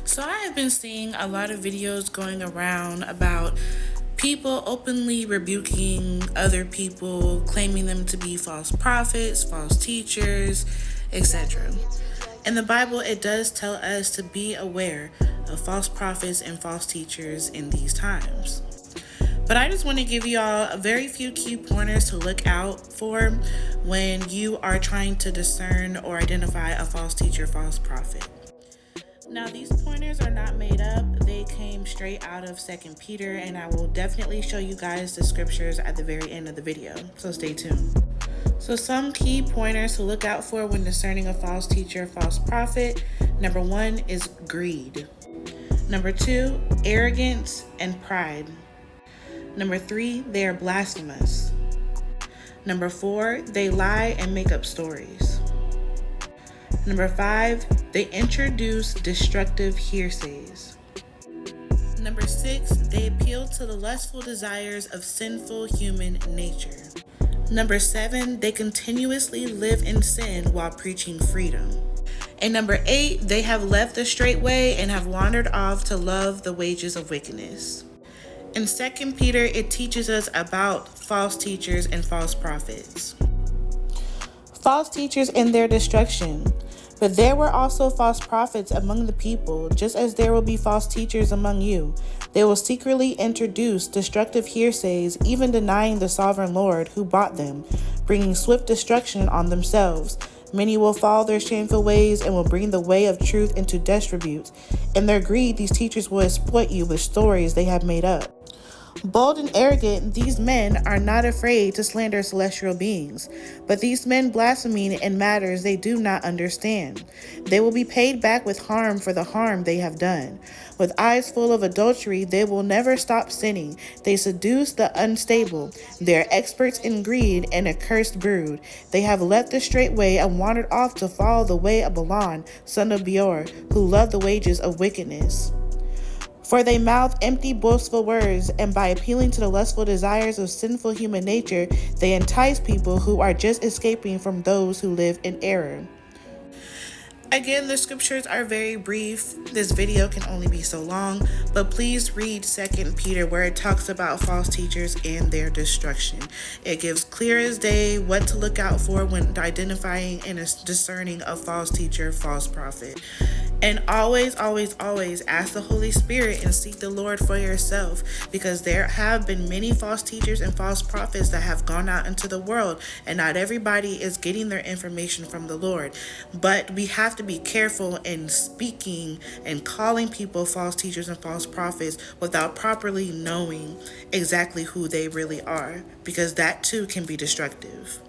So I have been seeing a lot of videos going around about people openly rebuking other people, claiming them to be false prophets, false teachers, etc. In the Bible, it does tell us to be aware of false prophets and false teachers in these times. But I just want to give you all a very few key pointers to look out for when you are trying to discern or identify a false teacher, false prophet. Now, these pointers are not made up. They came straight out of 2 Peter, and I will definitely show you guys the scriptures at the very end of the video, so stay tuned. So some key pointers to look out for when discerning a false teacher, false prophet. Number 1 is greed. Number 2, arrogance and pride. Number 3, they are blasphemous. Number 4, they lie and make up stories. Number 5, they introduce destructive hearsays. Number 6, they appeal to the lustful desires of sinful human nature. Number 7, they continuously live in sin while preaching freedom. And number 8, they have left the straight way and have wandered off to love the wages of wickedness. In 2 Peter, it teaches us about false teachers and false prophets. False teachers and their destruction. But there were also false prophets among the people, just as there will be false teachers among you. They will secretly introduce destructive hearsays, even denying the sovereign Lord who bought them, bringing swift destruction on themselves. Many will follow their shameful ways and will bring the way of truth into disrepute. In their greed, these teachers will exploit you with stories they have made up. Bold and arrogant, these men are not afraid to slander celestial beings, but these men blaspheme in matters they do not understand. They will be paid back with harm for the harm they have done. With eyes full of adultery, they will never stop sinning. They seduce the unstable. They are experts in greed and a cursed brood. They have left the straight way and wandered off to follow the way of Balaam, son of Beor, who loved the wages of wickedness. For they mouth empty, boastful words, and by appealing to the lustful desires of sinful human nature, they entice people who are just escaping from those who live in error. Again, the scriptures are very brief. This video can only be so long, but please read 2 Peter where it talks about false teachers and their destruction. It gives clear as day what to look out for when identifying and discerning a false teacher, false prophet. And always, always, always ask the Holy Spirit and seek the Lord for yourself, because there have been many false teachers and false prophets that have gone out into the world, and not everybody is getting their information from the Lord. But we have to be careful in speaking and calling people false teachers and false prophets without properly knowing exactly who they really are, because that too can be destructive.